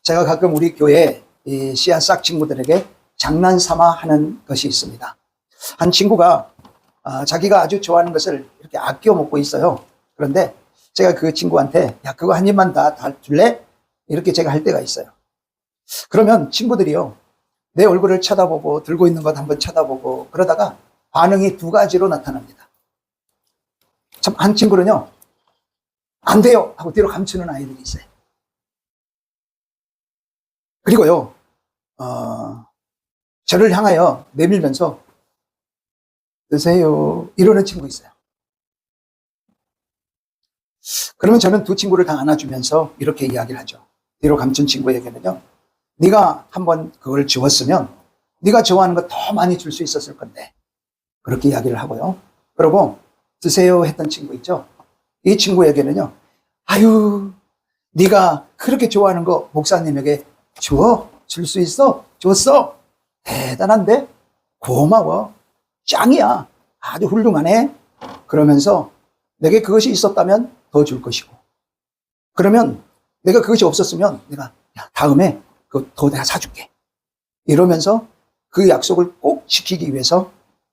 제가 가끔 우리 교회 이 씨앗싹 친구들에게 장난삼아 하는 것이 있습니다. 한 친구가 자기가 아주 좋아하는 것을 이렇게 아껴 먹고 있어요. 그런데 제가 그 친구한테 야 그거 한 입만 다 줄래? 이렇게 제가 할 때가 있어요. 그러면 친구들이요 내 얼굴을 쳐다보고 들고 있는 것 한번 쳐다보고 그러다가 반응이 두 가지로 나타납니다. 참 한 친구는요 안 돼요 하고 뒤로 감추는 아이들이 있어요. 그리고요 저를 향하여 내밀면서 드세요 이러는 친구 있어요. 그러면 저는 두 친구를 다 안아주면서 이렇게 이야기를 하죠. 뒤로 감춘 친구에게는요 네가 한번 그걸 주었으면 네가 좋아하는 거 더 많이 줄 수 있었을 건데 그렇게 이야기를 하고요. 그리고 드세요 했던 친구 있죠. 이 친구에게는요 아유 네가 그렇게 좋아하는 거 목사님에게 줄 수 있어? 줬어? 대단한데? 고마워. 짱이야. 아주 훌륭하네. 그러면서 내게 그것이 있었다면 더 줄 것이고 그러면 내가 그것이 없었으면 내가 야, 다음에 그거 더 내가 사줄게. 이러면서 그 약속을 꼭 지키기 위해서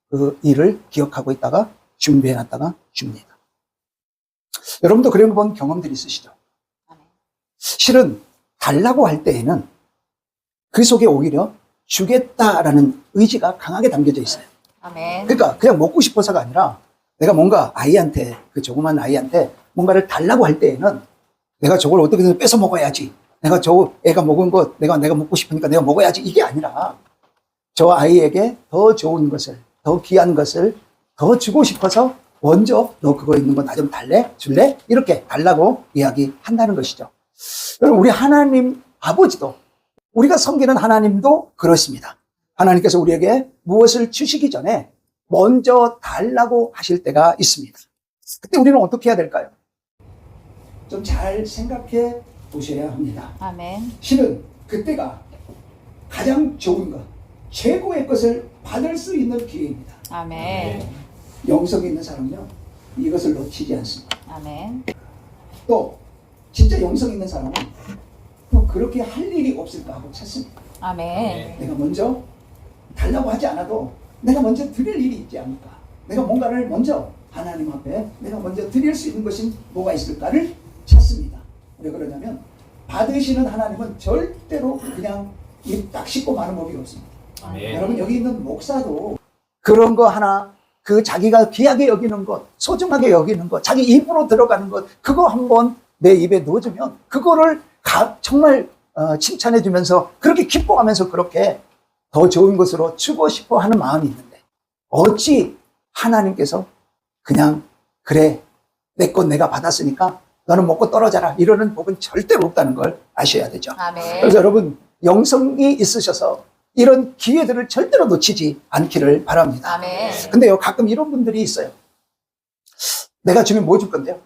그 일을 기억하고 있다가 준비해놨다가 줍니다. 여러분도 그런 거 본 경험들이 있으시죠? 실은 달라고 할 때에는 그 속에 오히려 주겠다라는 의지가 강하게 담겨져 있어요. 아멘. 그러니까 그냥 먹고 싶어서가 아니라 내가 뭔가 아이한테 그 조그만 아이한테 뭔가를 달라고 할 때에는 내가 저걸 어떻게든 뺏어 먹어야지. 내가 저 애가 먹은 것 내가 먹고 싶으니까 내가 먹어야지. 이게 아니라 저 아이에게 더 좋은 것을 더 귀한 것을 더 주고 싶어서 먼저 너 그거 있는 거 나 좀 달래? 줄래? 이렇게 달라고 이야기한다는 것이죠. 여러분 우리 하나님 아버지도 우리가 섬기는 하나님도 그렇습니다. 하나님께서 우리에게 무엇을 주시기 전에 먼저 달라고 하실 때가 있습니다. 그때 우리는 어떻게 해야 될까요? 좀 잘 생각해 보셔야 합니다. 아멘. 실은 그때가 가장 좋은 것, 최고의 것을 받을 수 있는 기회입니다. 아멘. 영성이 있는 사람은요, 이것을 놓치지 않습니다. 아멘. 또 진짜 영성 있는 사람은 또 그렇게 할 일이 없을까 하고 찾습니다. 아멘. 내가 먼저 달라고 하지 않아도 내가 먼저 드릴 일이 있지 않을까. 내가 뭔가를 먼저 하나님 앞에 내가 먼저 드릴 수 있는 것이 뭐가 있을까를 찾습니다. 왜 그러냐면 받으시는 하나님은 절대로 그냥 입 딱 씻고 마는 법이 없습니다. 아멘. 여러분 여기 있는 목사도 그런 거 하나 그 자기가 귀하게 여기는 것, 소중하게 여기는 것, 자기 입으로 들어가는 것 그거 한번 내 입에 넣어주면 그거를 정말 칭찬해 주면서 그렇게 기뻐하면서 그렇게 더 좋은 것으로 주고 싶어 하는 마음이 있는데 어찌 하나님께서 그냥 그래 내 것 내가 받았으니까 너는 먹고 떨어져라 이러는 법은 절대로 없다는 걸 아셔야 되죠. 아멘. 그래서 여러분 영성이 있으셔서 이런 기회들을 절대로 놓치지 않기를 바랍니다. 아멘. 근데요 가끔 이런 분들이 있어요. 내가 주면 뭐 줄 건데요?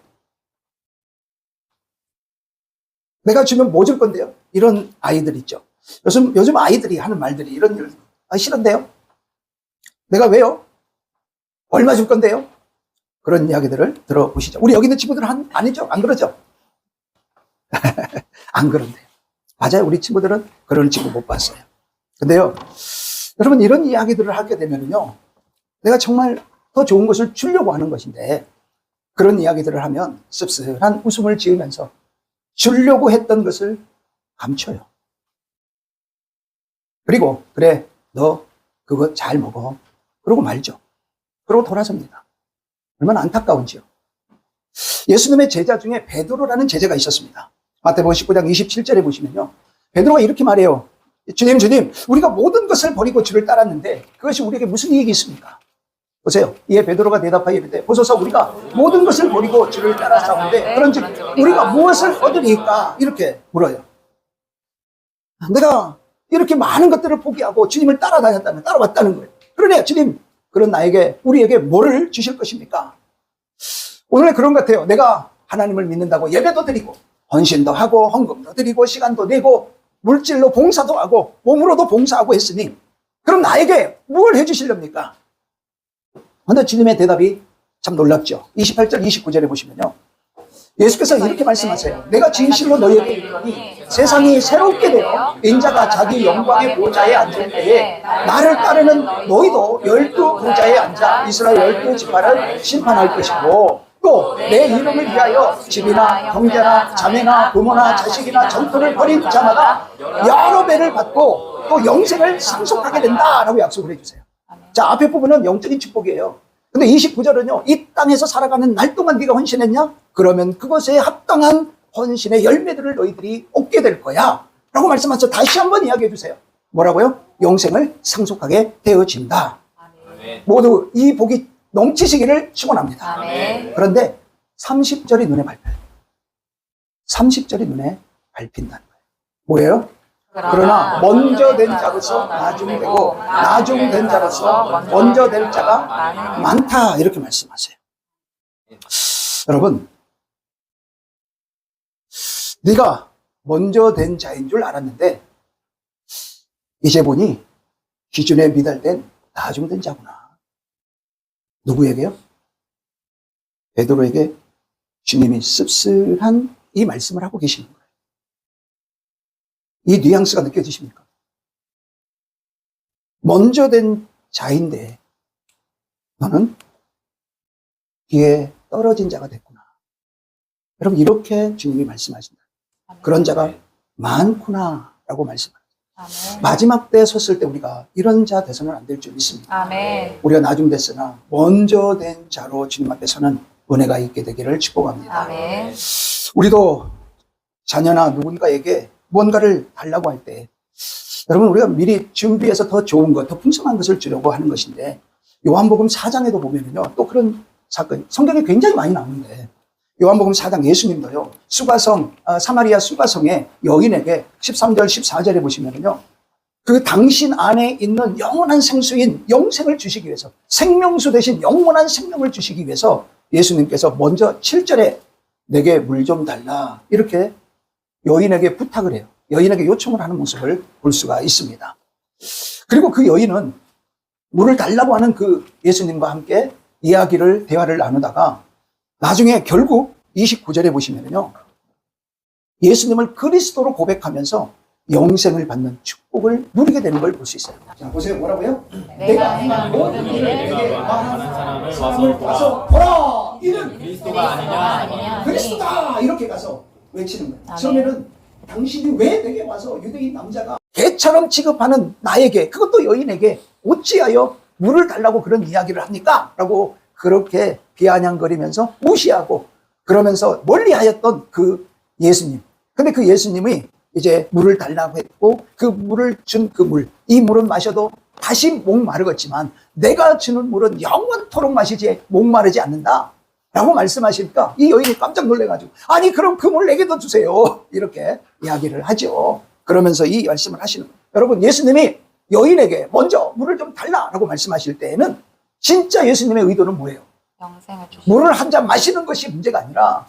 내가 주면 뭐 줄 건데요? 이런 아이들 있죠. 요즘 아이들이 하는 말들이 이런 일 싫은데요? 내가 왜요? 얼마 줄 건데요? 그런 이야기들을 들어보시죠. 우리 여기 있는 친구들은 아니죠? 안 그러죠? 안 그런데요. 맞아요. 우리 친구들은 그런 친구 못 봤어요. 근데요, 여러분 이런 이야기들을 하게 되면요, 내가 정말 더 좋은 것을 주려고 하는 것인데 그런 이야기들을 하면 씁쓸한 웃음을 지으면서 주려고 했던 것을 감춰요. 그리고 그래 너 그거 잘 먹어 그러고 말죠. 그러고 돌아섭니다. 얼마나 안타까운지요. 예수님의 제자 중에 베드로라는 제자가 있었습니다. 마태복음 19장 27절에 보시면요, 베드로가 이렇게 말해요. 주님 우리가 모든 것을 버리고 주를 따랐는데 그것이 우리에게 무슨 이익이 있습니까? 보세요. 이에 베드로가 대답하여 이르되 보소서 우리가 모든 것을 버리고 주를 따랐사온데 그런즉 우리가 무엇을 얻으리까? 이렇게 물어요. 내가 이렇게 많은 것들을 포기하고 주님을 따라왔다는 거예요. 그러네 주님 그런 우리에게 뭐를 주실 것입니까? 오늘 그런 것 같아요. 내가 하나님을 믿는다고 예배도 드리고 헌신도 하고 헌금도 드리고 시간도 내고 물질로 봉사도 하고 몸으로도 봉사하고 했으니 그럼 나에게 뭘 해주시렵니까? 그런데 주님의 대답이 참 놀랍죠. 28절 29절에 보시면요, 예수께서 이렇게 말씀하세요. 내가 진실로 너희에게 이르노니 세상이 새롭게 되어 인자가 자기 영광의 보좌에 앉을 때에 나를 따르는 너희도 12보좌에 앉아 이스라엘 12지파를 심판할 것이고 또 내 이름을 위하여 집이나 형제나 자매나 부모나 자식이나 전토를 벌인 자마다 여러 배를 받고 또 영생을 상속하게 된다라고 약속을 해주세요. 자, 앞에 부분은 영적인 축복이에요. 근데 29절은요, 이 땅에서 살아가는 날 동안 네가 헌신했냐? 그러면 그것에 합당한 헌신의 열매들을 너희들이 얻게 될 거야 라고 말씀하셔서 다시 한번 이야기해 주세요. 뭐라고요? 영생을 상속하게 되어진다. 모두 이 복이 넘치시기를 축원합니다. 아멘. 그런데 30절이 눈에 밟혀요. 30절이 눈에 밟힌다는 거예요. 뭐예요? 그러나 먼저 된 자로서 나중되고 나중된 자로서 먼저 될 자가 많다 이렇게 말씀하세요. 여러분, 네가 먼저 된 자인 줄 알았는데 이제 보니 기준에 미달된 나중된 자구나. 누구에게요? 베드로에게 주님이 씁쓸한 이 말씀을 하고 계시는 거예요. 이 뉘앙스가 느껴지십니까? 먼저 된 자인데 너는 뒤에 떨어진 자가 됐구나. 여러분, 이렇게 주님이 말씀하신다. 그런 자가 많구나 라고 말씀합니다. 아멘. 마지막 때에 섰을 때 우리가 이런 자 돼서는 안 될 줄 믿습니다. 아멘. 우리가 나중 됐으나 먼저 된 자로 주님 앞에서는 은혜가 있게 되기를 축복합니다. 아멘. 우리도 자녀나 누군가에게 뭔가를 달라고 할 때 여러분, 우리가 미리 준비해서 더 좋은 것, 더 풍성한 것을 주려고 하는 것인데 요한복음 4장에도 보면은요, 또 그런 사건이 성경에 굉장히 많이 나오는데 요한복음 4장 예수님도요, 수가성, 사마리아 수가성의 여인에게 13절, 14절에 보시면은요, 그 당신 안에 있는 영원한 생수인 영생을 주시기 위해서, 생명수 대신 영원한 생명을 주시기 위해서 예수님께서 먼저 7절에 내게 물 좀 달라 이렇게 여인에게 부탁을 해요. 여인에게 요청을 하는 모습을 볼 수가 있습니다. 그리고 그 여인은 물을 달라고 하는 그 예수님과 함께 대화를 나누다가 나중에 결국 29절에 보시면요, 예수님을 그리스도로 고백하면서 영생을 받는 축복을 누리게 되는 걸 볼 수 있어요. 자, 보세요. 뭐라고요? 내가 행한 모든 일을 내게 말하는 사람을 와서 보라! 이는 그리스도가 아니냐? 그리스도다! 이렇게 가서 외치는 거예요. 아멘. 처음에는 당신이 왜 내게 와서 유대인 남자가 개처럼 취급하는 나에게, 그것도 여인에게 어찌하여 물을 달라고 그런 이야기를 합니까? 라고 그렇게 비아냥거리면서 무시하고 그러면서 멀리하였던 그 예수님. 근데 그 예수님이 이제 물을 달라고 했고 그 물을 준 그 물, 이 물은 마셔도 다시 목마르겠지만 내가 주는 물은 영원토록 마시지 목마르지 않는다 라고 말씀하시니까 이 여인이 깜짝 놀래가지고 아니 그럼 그 물 내게도 주세요 이렇게 이야기를 하죠. 그러면서 이 말씀을 하시는 거예요. 여러분, 예수님이 여인에게 먼저 물을 좀 달라라고 말씀하실 때에는 진짜 예수님의 의도는 뭐예요? 영생을 주시고 물을 한 잔 마시는 것이 문제가 아니라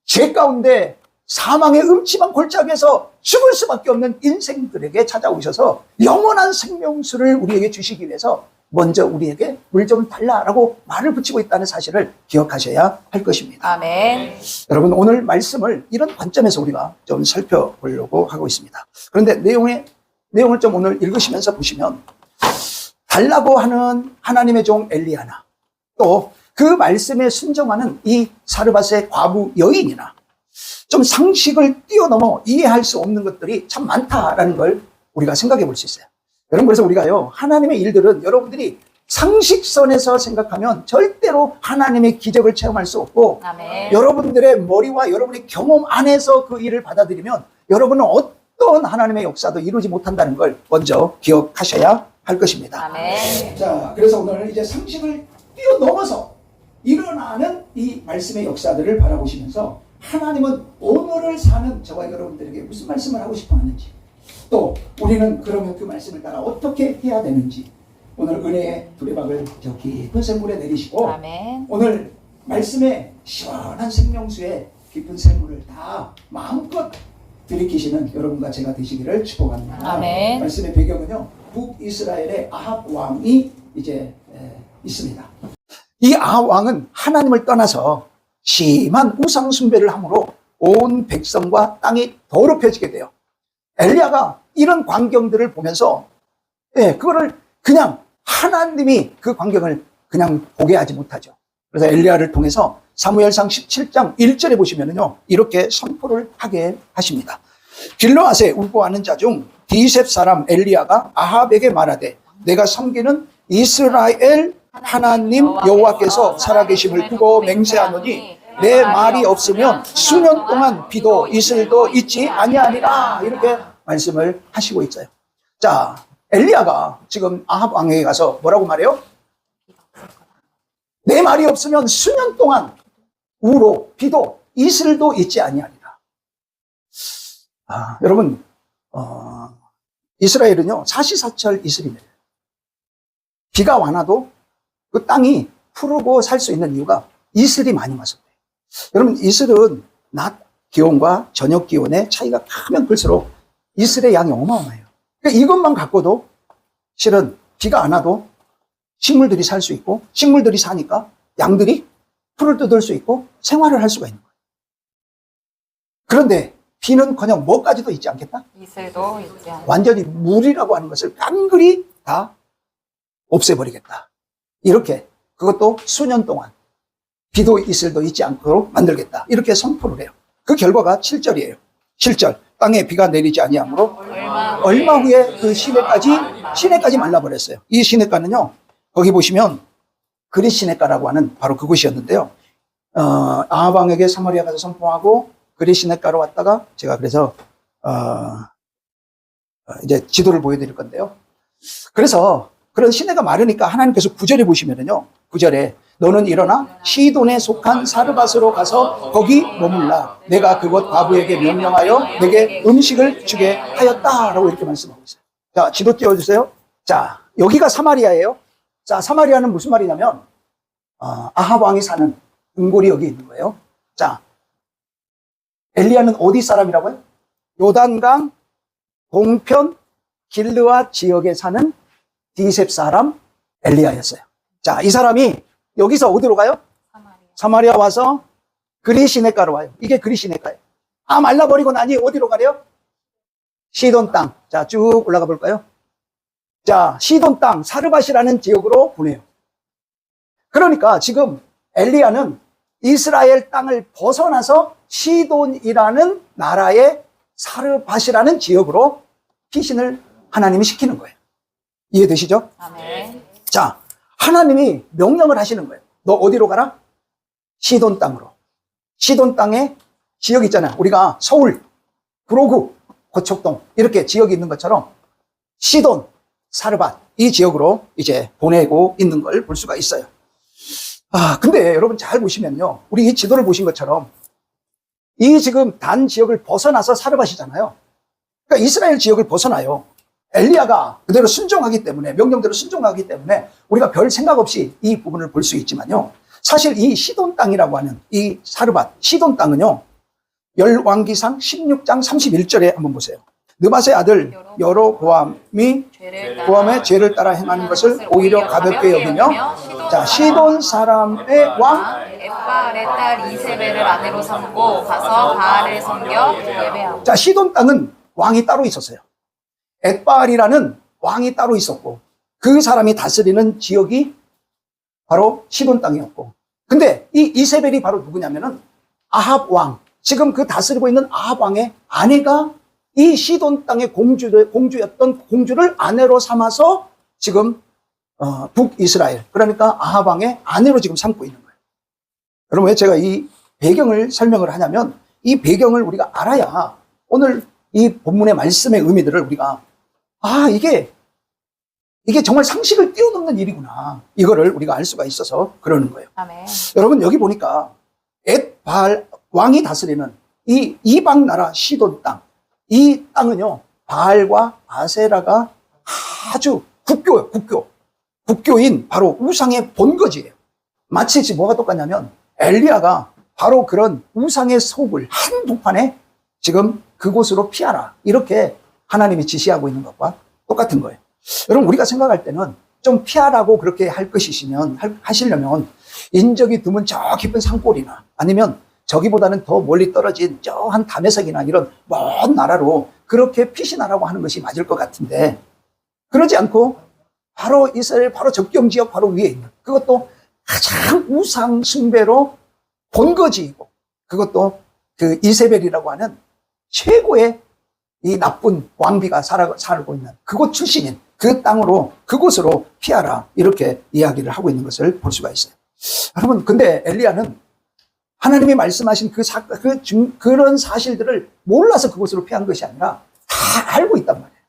죄 가운데 사망의 음침한 골짜기에서 죽을 수밖에 없는 인생들에게 찾아오셔서 영원한 생명수를 우리에게 주시기 위해서 먼저 우리에게 물 좀 달라라고 말을 붙이고 있다는 사실을 기억하셔야 할 것입니다. 아멘. 여러분, 오늘 말씀을 이런 관점에서 우리가 좀 살펴보려고 하고 있습니다. 그런데 내용을 좀 오늘 읽으시면서 보시면 달라고 하는 하나님의 종 엘리야나 또 그 말씀에 순종하는 이 사르밧의 과부 여인이나 좀 상식을 뛰어넘어 이해할 수 없는 것들이 참 많다라는 걸 우리가 생각해 볼 수 있어요. 여러분, 그래서 우리가요, 하나님의 일들은 여러분들이 상식선에서 생각하면 절대로 하나님의 기적을 체험할 수 없고 아멘. 여러분들의 머리와 여러분의 경험 안에서 그 일을 받아들이면 여러분은 어떤 하나님의 역사도 이루지 못한다는 걸 먼저 기억하셔야 할 것입니다. 아멘. 자, 그래서 오늘 이제 상식을 뛰어넘어서 일어나는 이 말씀의 역사들을 바라보시면서 하나님은 오늘을 사는 저와 여러분들에게 무슨 말씀을 하고 싶어 하는지, 또 우리는 그러면 그 말씀을 따라 어떻게 해야 되는지 오늘 은혜의 두레박을 저 깊은 샘물에 내리시고 아멘. 오늘 말씀의 시원한 생명수에 깊은 샘물을 다 마음껏 들이키시는 여러분과 제가 되시기를 축복합니다. 아멘. 말씀의 배경은요, 북이스라엘의 아합 왕이 이제 있습니다. 이 아합 왕은 하나님을 떠나서 심한 우상 숭배를 함으로 온 백성과 땅이 더럽혀지게 돼요. 엘리야가 이런 광경들을 보면서 그거를 그냥 하나님이 그 광경을 그냥 보게 하지 못하죠. 그래서 엘리야를 통해서 사무엘상 17장 1절에 보시면은요, 이렇게 선포를 하게 하십니다. 길르앗에 우거하는 자 중 디셉 사람 엘리야가 아합에게 말하되 내가 섬기는 이스라엘 하나님 여호와께서 살아계심을 두고 맹세하노니 내 말이 없으면 수년 동안 비도 이슬도 있지 아니하리라, 이렇게 말씀을 하시고 있어요. 자, 엘리야가 지금 아합 왕에게 가서 뭐라고 말해요? 내 말이 없으면 수년 동안 우로 비도 이슬도 있지 아니하리라. 여러분, 이스라엘은요 사시사철 이슬이 내려요. 비가 많아도 그 땅이 푸르고 살 수 있는 이유가 이슬이 많이 와서 그래요. 여러분, 이슬은 낮 기온과 저녁 기온의 차이가 크면 클수록 이슬의 양이 어마어마해요. 그러니까 이것만 갖고도 실은 비가 안 와도 식물들이 살 수 있고, 식물들이 사니까 양들이 풀을 뜯을 수 있고 생활을 할 수가 있는 거예요. 그런데 비는커녕 뭐까지도 있지 않겠다? 이슬도 있지 않아. 완전히 물이라고 하는 것을 깡그리 다 없애버리겠다. 이렇게, 그것도 수년 동안 비도 이슬도 있지 않도록 만들겠다. 이렇게 선포를 해요. 그 결과가 7절이에요. 7절. 땅에 비가 내리지 아니하므로 얼마 후에 그 시내까지 말라버렸어요. 이 시내가는요, 거기 보시면 그릿 시내가라고 하는 바로 그곳이었는데요. 아합 왕에게 사마리아 가서 선포하고 그릿 시내가로 왔다가, 제가 그래서 이제 지도를 보여드릴 건데요. 그래서 그런 시내가 마르니까 하나님께서 9절에 보시면은요, 9절에 너는 일어나 시돈에 속한 사르밧으로 가서 거기 머물라. 내가 그곳 과부에게 명령하여 내게 음식을 주게 하였다라고 이렇게 말씀하고 있어요. 자, 지도 띄워주세요. 자, 여기가 사마리아예요. 자, 사마리아는 무슨 말이냐면 아합 왕이 사는 은골이 여기 있는 거예요. 자, 엘리야는 어디 사람이라고요? 요단강 동편 길르앗 지역에 사는 디셉 사람 엘리야였어요. 자, 이 사람이 여기서 어디로 가요? 사마리아 와서 그릿 시내가로 와요. 이게 그릿 시내가예요. 말라버리고 나니 어디로 가래요? 시돈 땅. 자, 쭉 올라가 볼까요? 자, 시돈 땅 사르밧이라는 지역으로 보내요. 그러니까 지금 엘리야는 이스라엘 땅을 벗어나서 시돈이라는 나라의 사르밧이라는 지역으로 피신을 하나님이 시키는 거예요. 이해되시죠? 아멘. 자, 하나님이 명령을 하시는 거예요. 너 어디로 가라? 시돈 땅으로. 시돈 땅에 지역 있잖아요. 우리가 서울, 구로구, 고척동 이렇게 지역이 있는 것처럼 시돈, 사르밧 이 지역으로 이제 보내고 있는 걸 볼 수가 있어요. 근데 여러분 잘 보시면요, 우리 이 지도를 보신 것처럼 이 지금 단 지역을 벗어나서 사르밧이잖아요. 그러니까 이스라엘 지역을 벗어나요. 엘리야가 그대로 순종하기 때문에, 명령대로 순종하기 때문에 우리가 별 생각 없이 이 부분을 볼 수 있지만요, 사실 이 시돈 땅이라고 하는 이 사르밧, 시돈 땅은요, 열왕기상 16장 31절에 한번 보세요. 느밧의 아들 여로보암이 보암의 죄를 따라 행하는 것을 오히려 가볍게 여기며, 자, 시돈 사람의 왕 엣바알의 딸 이세벨을 아내로 삼고 가서 바알을 섬겨 예배하고. 자, 시돈 땅은 왕이 따로 있었어요. 엣바알이라는 왕이 따로 있었고, 그 사람이 다스리는 지역이 바로 시돈 땅이었고, 근데 이 이세벨이 바로 누구냐면은 아합 왕, 지금 그 다스리고 있는 아합 왕의 아내가 이 시돈 땅의 공주였던 공주를 아내로 삼아서 지금 북이스라엘, 그러니까 아합 왕의 아내로 지금 삼고 있는 거예요. 여러분, 왜 제가 이 배경을 설명을 하냐면, 이 배경을 우리가 알아야 오늘 이 본문의 말씀의 의미들을 우리가 이게 정말 상식을 뛰어넘는 일이구나, 이거를 우리가 알 수가 있어서 그러는 거예요. 아멘. 여러분, 여기 보니까 엣바알 왕이 다스리는 이 이방 나라 시돈 땅, 이 땅은요, 바알과 아세라가 아주 국교예요. 국교인 바로 우상의 본거지예요. 마치 지금 뭐가 똑같냐면 엘리야가 바로 그런 우상의 속을 한복판에 지금 그곳으로 피하라, 이렇게 하나님이 지시하고 있는 것과 똑같은 거예요. 여러분, 우리가 생각할 때는 좀 피하라고 그렇게 할 것이시면, 하시려면 인적이 드문 저 깊은 산골이나 아니면 저기보다는 더 멀리 떨어진 저 한 다메섹이나 이런 먼 나라로 그렇게 피신하라고 하는 것이 맞을 것 같은데, 그러지 않고 바로 이스라엘 바로 접경 지역 바로 위에 있는, 그것도 가장 우상 숭배로 본거지이고, 그것도 그 이세벨이라고 하는 최고의 이 나쁜 왕비가 살고 있는 그곳 출신인 그 땅으로, 그곳으로 피하라, 이렇게 이야기를 하고 있는 것을 볼 수가 있어요. 여러분, 근데 엘리야는 하나님이 말씀하신 그런 사실들을 몰라서 그곳으로 피한 것이 아니라 다 알고 있단 말이에요.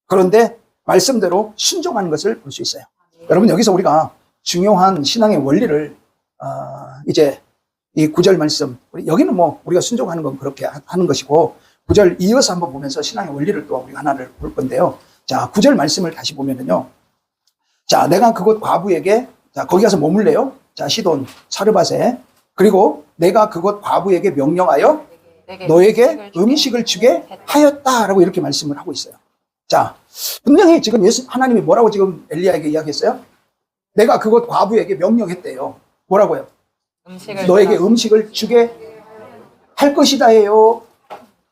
그런데 말씀대로 순종하는 것을 볼 수 있어요. 여러분, 여기서 우리가 중요한 신앙의 원리를 이제 이 9절 말씀, 여기는 뭐 우리가 순종하는 건 그렇게 하는 것이고, 9절 이어서 한번 보면서 신앙의 원리를 또 우리가 하나를 볼 건데요. 자, 9절 말씀을 다시 보면은요. 자, 내가 그곳 과부에게, 자, 거기 가서 머물래요. 자, 시돈 사르밧에. 그리고 내가 그곳 과부에게 명령하여 너에게 음식을 주게 하였다라고 이렇게 말씀을 하고 있어요. 자, 분명히 지금 하나님이 뭐라고 지금 엘리야에게 이야기했어요? 내가 그곳 과부에게 명령했대요. 뭐라고요? 너에게 음식을 주게 할 것이다예요,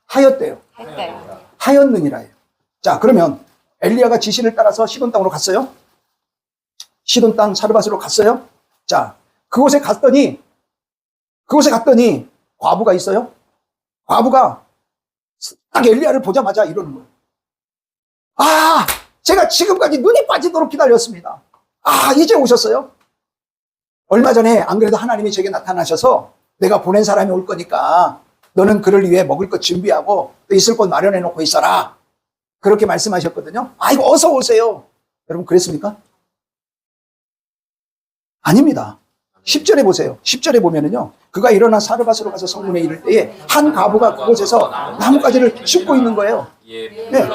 하였대요? 했대요. 하였느니라예요. 자, 그러면 엘리야가 지시를 따라서 시돈 땅으로 갔어요? 시돈 땅 사르밧으로 갔어요? 자, 그곳에 갔더니 과부가 있어요? 과부가 딱 엘리야를 보자마자 이러는 거예요. 아, 제가 지금까지 눈이 빠지도록 기다렸습니다. 아, 이제 오셨어요? 얼마 전에 안 그래도 하나님이 제게 나타나셔서 내가 보낸 사람이 올 거니까 너는 그를 위해 먹을 것 준비하고 또 있을 곳 마련해 놓고 있어라, 그렇게 말씀하셨거든요. 아이고, 어서 오세요. 여러분, 그랬습니까? 아닙니다. 10절에 보세요. 10절에 보면은요, 그가 일어나 사르밧으로 가서 성문에 이를 때에 한 과부가 그곳에서 나뭇가지를 줍고 있는 거예요. 네.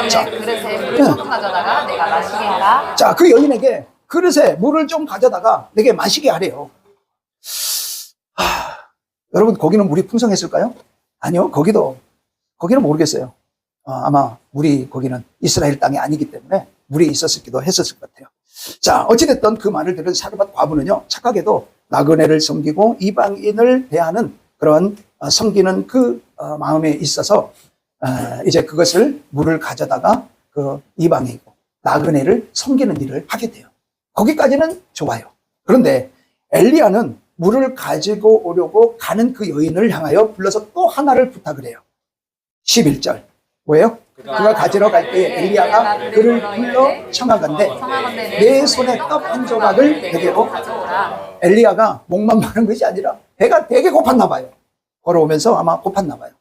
자, 그릇에 물을 조금 가져다가 내가 마시게 하라. 자, 그 여인에게 그릇에 물을 좀 가져다가 내게 마시게 하래요. 여러분, 거기는 물이 풍성했을까요? 아니요. 거기는 모르겠어요. 아마 물이, 거기는 이스라엘 땅이 아니기 때문에 물이 있었기도 했었을 것 같아요. 자, 어찌됐든 그 말을 들은 사르밧 과부는요, 착하게도 나그네를 섬기고 이방인을 대하는 그런 섬기는 그 마음에 있어서 이제 그것을 물을 가져다가 그 이방이고 나그네를 섬기는 일을 하게 돼요. 거기까지는 좋아요. 그런데 엘리야는 물을 가지고 오려고 가는 그 여인을 향하여 불러서 또 하나를 부탁을 해요. 11절. 뭐예요? 그가 가지러 갈 때에 엘리야가 그를 불러 청하건대 내 손에 떡 한 조각을 내게로 가져오라. 엘리야가 목만 마른 것이 아니라 배가 되게 고팠나 봐요. 걸어오면서 아마 고팠나 봐요.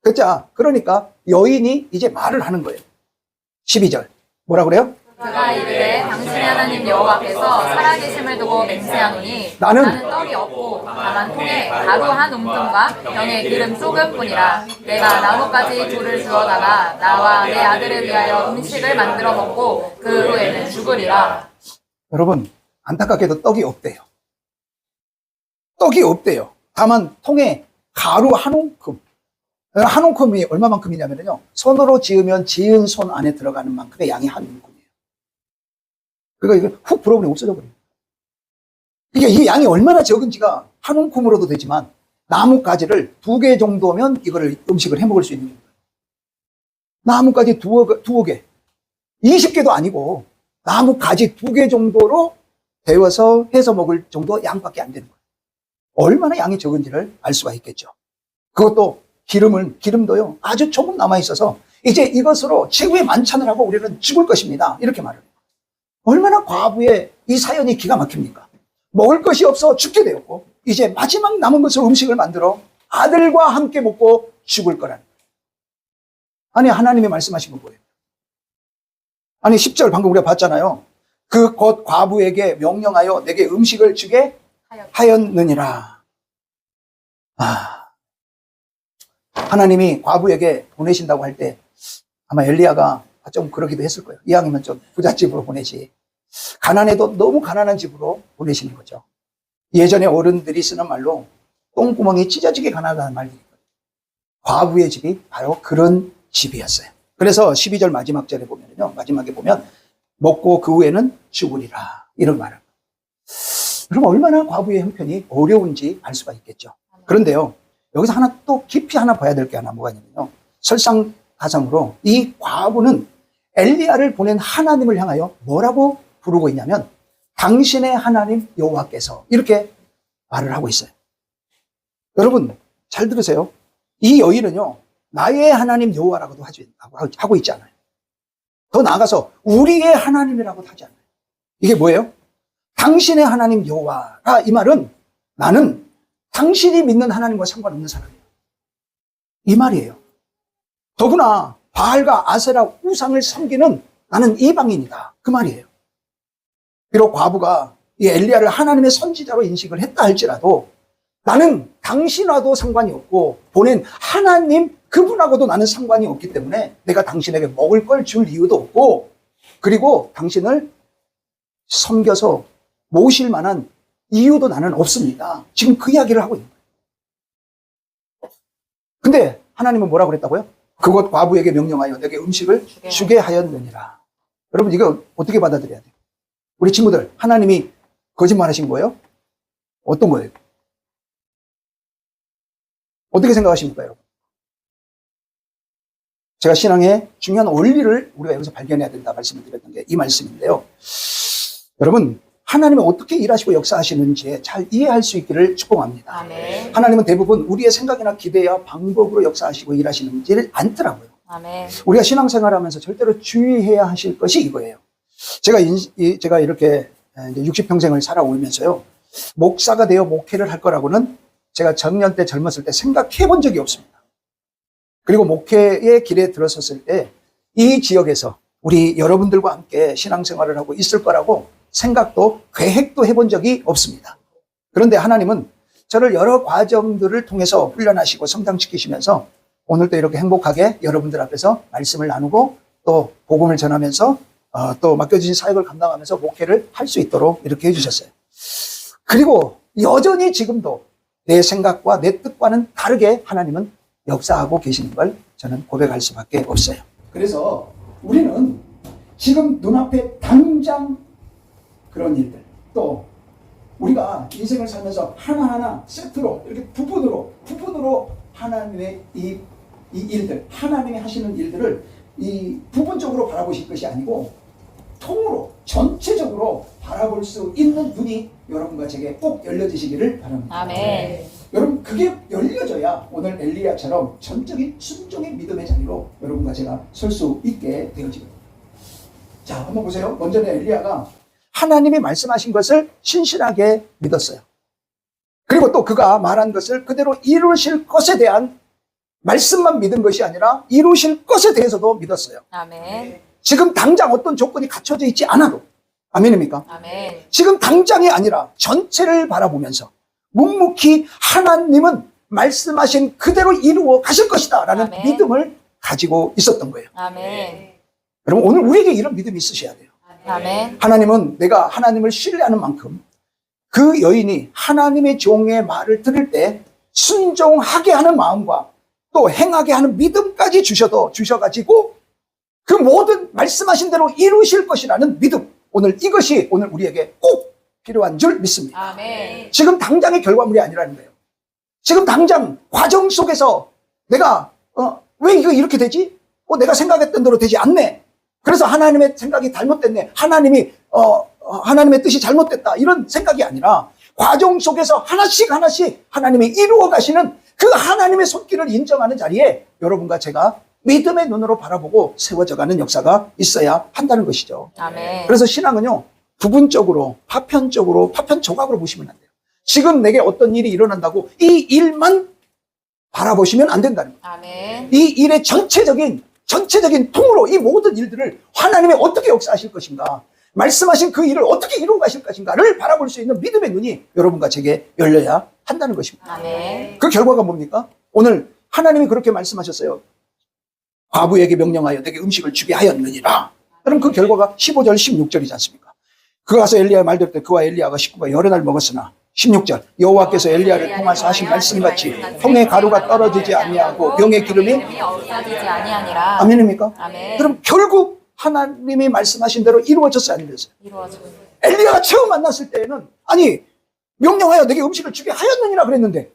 그자, 그러니까 여인이 이제 말을 하는 거예요. 12절. 뭐라 그래요? 그가 이르되 당신의 하나님 여호와께서 살아계심을 두고 맹세하노니 나는 떡이 없고 다만 통에 가루 한 움큼과 병에 기름 조금뿐이라. 내가 나뭇가지 둘을 주어다가 나와 내 아들을 위하여 음식을 만들어 먹고 그 후에는 죽으리라. 여러분, 안타깝게도 떡이 없대요. 떡이 없대요. 다만 통에 가루 한 움큼. 한 움큼이 얼마만큼이냐면요, 손으로 지으면 지은 손 안에 들어가는 만큼의 양이 한 움큼이에요. 그러니까 이거 훅 불어버리면 없어져 버려요. 이게 양이 얼마나 적은지가 한 움큼으로도 되지만 나뭇가지를 2개 정도면 이거를 음식을 해 먹을 수 있는 겁니다. 나뭇가지 2개, 20개도 아니고 나뭇가지 2개 정도로 데워서 해서 먹을 정도 양밖에 안 되는 거예요. 얼마나 양이 적은지를 알 수가 있겠죠. 그것도 기름도요, 아주 조금 남아있어서 이제 이것으로 최후의 만찬을 하고 우리는 죽을 것입니다, 이렇게 말을 해요. 얼마나 과부의 이 사연이 기가 막힙니까? 먹을 것이 없어 죽게 되었고 이제 마지막 남은 것으로 음식을 만들어 아들과 함께 먹고 죽을 거라는 거예요. 아니, 하나님이 말씀하신 건 뭐예요? 아니, 10절 방금 우리가 봤잖아요. 그 곧 과부에게 명령하여 내게 음식을 주게 하였느니라. 하나님이 과부에게 보내신다고 할 때 아마 엘리야가 좀 그러기도 했을 거예요. 이왕이면 좀 부잣집으로 보내지. 가난해도 너무 가난한 집으로 보내시는 거죠. 예전에 어른들이 쓰는 말로 똥구멍이 찢어지게 가난하다는 말이거든요. 과부의 집이 바로 그런 집이었어요. 그래서 12절 마지막 절에 보면요, 마지막에 보면 먹고 그 후에는 죽으리라, 이런 말을. 그럼 얼마나 과부의 형편이 어려운지 알 수가 있겠죠. 그런데요, 여기서 하나 또 깊이 하나 봐야 될 게 하나 뭐가 있냐면요. 설상가상으로 이 과부는 엘리야를 보낸 하나님을 향하여 뭐라고 부르고 있냐면 당신의 하나님 여호와께서 이렇게 말을 하고 있어요. 여러분 잘 들으세요. 이 여인은요, 나의 하나님 여호와라고도 하고 있지 않아요. 더 나아가서 우리의 하나님이라고도 하지 않아요. 이게 뭐예요? 당신의 하나님 여호와라. 이 말은 나는 당신이 믿는 하나님과 상관없는 사람이에요. 이 말이에요. 더구나 바알과 아세라 우상을 섬기는 나는 이방인이다. 그 말이에요. 비록 과부가 이 엘리야를 하나님의 선지자로 인식을 했다 할지라도 나는 당신과도 상관이 없고 보낸 하나님 그분하고도 나는 상관이 없기 때문에 내가 당신에게 먹을 걸 줄 이유도 없고, 그리고 당신을 섬겨서 모실 만한 이유도 나는 없습니다. 지금 그 이야기를 하고 있는 거예요. 근데 하나님은 뭐라고 그랬다고요? 그곳 과부에게 명령하여 내게 음식을 주게 하였느니라. 여러분 이거 어떻게 받아들여야 돼요? 우리 친구들, 하나님이 거짓말하신 거예요? 어떤 거예요? 어떻게 생각하십니까, 여러분? 제가 신앙의 중요한 원리를 우리가 여기서 발견해야 된다 말씀을 드렸던 게 이 말씀인데요. 여러분, 하나님은 어떻게 일하시고 역사하시는지 잘 이해할 수 있기를 축복합니다. 아멘. 하나님은 대부분 우리의 생각이나 기대와 방법으로 역사하시고 일하시는지를 않더라고요. 아멘. 우리가 신앙생활하면서 절대로 주의해야 하실 것이 이거예요. 제가 이렇게 60평생을 살아오면서요, 목사가 되어 목회를 할 거라고는 제가 청년 때 젊었을 때 생각해 본 적이 없습니다. 그리고 목회의 길에 들어섰을 때 이 지역에서 우리 여러분들과 함께 신앙생활을 하고 있을 거라고 생각도 계획도 해본 적이 없습니다. 그런데 하나님은 저를 여러 과정들을 통해서 훈련하시고 성장시키시면서 오늘도 이렇게 행복하게 여러분들 앞에서 말씀을 나누고 또 복음을 전하면서 또 맡겨주신 사역을 감당하면서 목회를 할 수 있도록 이렇게 해주셨어요. 그리고 여전히 지금도 내 생각과 내 뜻과는 다르게 하나님은 역사하고 계시는 걸 저는 고백할 수밖에 없어요. 그래서 우리는 지금 눈앞에 당장 그런 일들, 또 우리가 인생을 살면서 하나하나 세트로 이렇게 부분으로 하나님의 이 일들, 하나님이 하시는 일들을 이 부분적으로 바라보실 것이 아니고 통으로 전체적으로 바라볼 수 있는 눈이 여러분과 제게 꼭 열려지시기를 바랍니다. 아멘. 여러분 그게 열려져야 오늘 엘리야처럼 전적인 순종의 믿음의 자리로 여러분과 제가 설 수 있게 되어집니다. 자, 한번 보세요. 먼저는 엘리야가 하나님이 말씀하신 것을 신실하게 믿었어요. 그리고 또 그가 말한 것을 그대로 이루실 것에 대한 말씀만 믿은 것이 아니라 이루실 것에 대해서도 믿었어요. 아멘. 지금 당장 어떤 조건이 갖춰져 있지 않아도, 아멘입니까? 아멘. 지금 당장이 아니라 전체를 바라보면서 묵묵히 하나님은 말씀하신 그대로 이루어 가실 것이다 라는 아멘. 믿음을 가지고 있었던 거예요. 아멘. 여러분 오늘 우리에게 이런 믿음이 있으셔야 돼요. 아멘. 하나님은 내가 하나님을 신뢰하는 만큼 그 여인이 하나님의 종의 말을 들을 때 순종하게 하는 마음과 또 행하게 하는 믿음까지 주셔가지고 그 모든 말씀하신 대로 이루실 것이라는 믿음, 이것이 오늘 우리에게 꼭 필요한 줄 믿습니다. 아멘. 지금 당장의 결과물이 아니라는 거예요. 지금 당장 과정 속에서 내가 왜 이거 이렇게 되지? 내가 생각했던 대로 되지 않네. 그래서 하나님의 생각이 잘못됐네. 하나님의 뜻이 잘못됐다. 이런 생각이 아니라 과정 속에서 하나씩 하나님이 이루어 가시는 그 하나님의 손길을 인정하는 자리에 여러분과 제가 믿음의 눈으로 바라보고 세워져가는 역사가 있어야 한다는 것이죠. 아멘. 그래서 신앙은요, 부분적으로, 파편 조각으로 보시면 안 돼요. 지금 내게 어떤 일이 일어난다고 이 일만 바라보시면 안 된다는 거예요. 아멘. 이 일의 전체적인 통으로 이 모든 일들을 하나님이 어떻게 역사하실 것인가, 말씀하신 그 일을 어떻게 이루어 가실 것인가를 바라볼 수 있는 믿음의 눈이 여러분과 제게 열려야 한다는 것입니다. 아멘. 그 결과가 뭡니까? 오늘 하나님이 그렇게 말씀하셨어요. 과부에게 명령하여 내게 음식을 주게 하였느니라. 그럼 그 결과가 15절, 16절이지 않습니까? 그가 가서 엘리야 말 들을 때 그와 엘리야가 식구가 여러 날 먹었으나 16절 여호와께서 엘리야를 통하서 하신 말씀같이 통에 가루가 떨어지지 아니하고 병의 기름이 없어지지 아니하니라. 아멘입니까? 아멘. 그럼 결국 하나님이 말씀하신 대로 이루어졌어요, 안 이루어졌어요? 이루어지고. 엘리야가 처음 만났을 때에는 명령하여 내게 음식을 주게 하였느니라 그랬는데,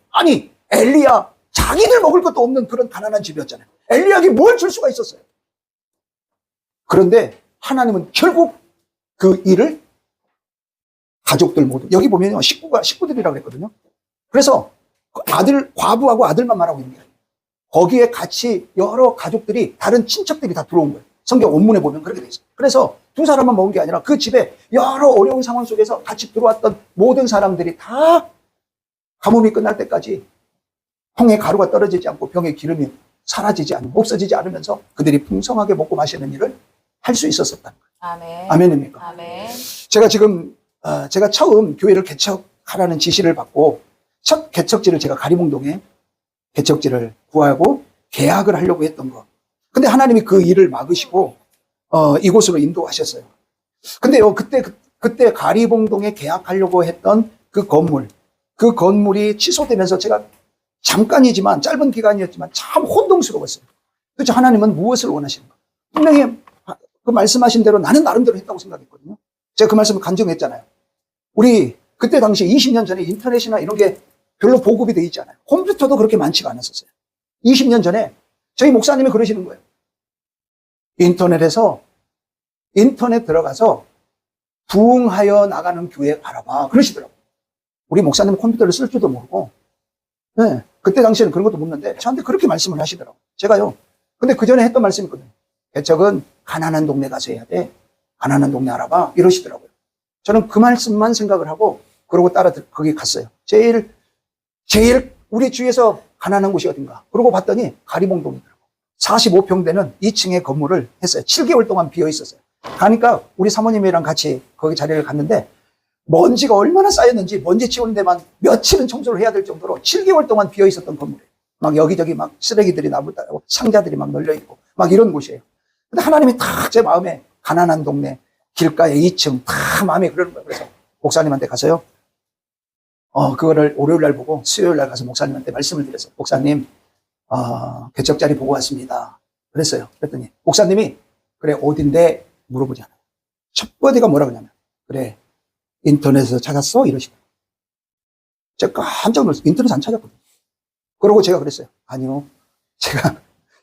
엘리야, 자기들 먹을 것도 없는 그런 가난한 집이었잖아요. 엘리야에게 뭘 줄 수가 있었어요. 그런데 하나님은 결국 그 일을 가족들 모두, 여기 보면요, 식구들이라고 그랬거든요. 그래서 그 과부하고 아들만 말하고 있는 거예요. 거기에 같이 여러 가족들이, 다른 친척들이 다 들어온 거예요. 성경 원문에 보면 그렇게 돼 있어요. 그래서 두 사람만 먹은 게 아니라 그 집에 여러 어려운 상황 속에서 같이 들어왔던 모든 사람들이 다 가뭄이 끝날 때까지 통에 가루가 떨어지지 않고 병에 기름이 사라지지 않고 없어지지 않으면서 그들이 풍성하게 먹고 마시는 일을 할 수 있었었다는 거예요. 아멘. 아멘입니까? 아멘. 제가 처음 교회를 개척하라는 지시를 받고 첫 개척지를 제가 가리봉동에 개척지를 구하고 계약을 하려고 했던 거. 근데 하나님이 그 일을 막으시고 이곳으로 인도하셨어요. 근데요, 그때 가리봉동에 계약하려고 했던 그 건물이 취소되면서 제가 잠깐이지만, 짧은 기간이었지만 참 혼동스러웠어요. 도대체 하나님은 무엇을 원하시는 가? 분명히 그 말씀하신 대로 나는 나름대로 했다고 생각했거든요. 제가 그 말씀을 간증했잖아요. 우리 그때 당시 20년 전에 인터넷이나 이런 게 별로 보급이 되어 있지 않아요. 컴퓨터도 그렇게 많지가 않았었어요. 20년 전에 저희 목사님이 그러시는 거예요. 인터넷 들어가서 부흥하여 나가는 교회 알아봐. 그러시더라고요. 우리 목사님은 컴퓨터를 쓸 줄도 모르고, 네, 그때 당시에는 그런 것도 묻는데 저한테 그렇게 말씀을 하시더라고요. 제가요. 근데 그 전에 했던 말씀이 있거든요. 개척은 가난한 동네 가서 해야 돼. 가난한 동네 알아봐. 이러시더라고요. 저는 그 말씀만 생각을 하고 그러고 거기 갔어요. 제일 우리 주위에서 가난한 곳이 어딘가. 그러고 봤더니 가리봉동이더라고요. 45평 되는 2층의 건물을 했어요. 7개월 동안 비어 있었어요. 가니까 우리 사모님이랑 같이 거기 자리를 갔는데 먼지가 얼마나 쌓였는지 먼지 치우는 데만 며칠은 청소를 해야 될 정도로 7개월 동안 비어 있었던 건물이에요. 막 여기저기 막 쓰레기들이 나무다고 상자들이 막 널려 있고 막 이런 곳이에요. 근데 하나님이 딱 제 마음에 가난한 동네 길가에 2층 다 마음에 그러는 거예요. 그래서 목사님한테 가서요. 그거를 월요일 날 보고 수요일 날 가서 목사님한테 말씀을 드렸어요. 목사님, 개척 자리 보고 왔습니다. 그랬어요. 그랬더니 목사님이 그래 어딘데 물어보잖아요. 첫 번째가 뭐라 그러냐면 그래 인터넷에서 찾았어? 이러시더라고요. 제가 깜짝 놀랐어요. 인터넷 안 찾았거든요. 그러고 제가 그랬어요. 아니요. 제가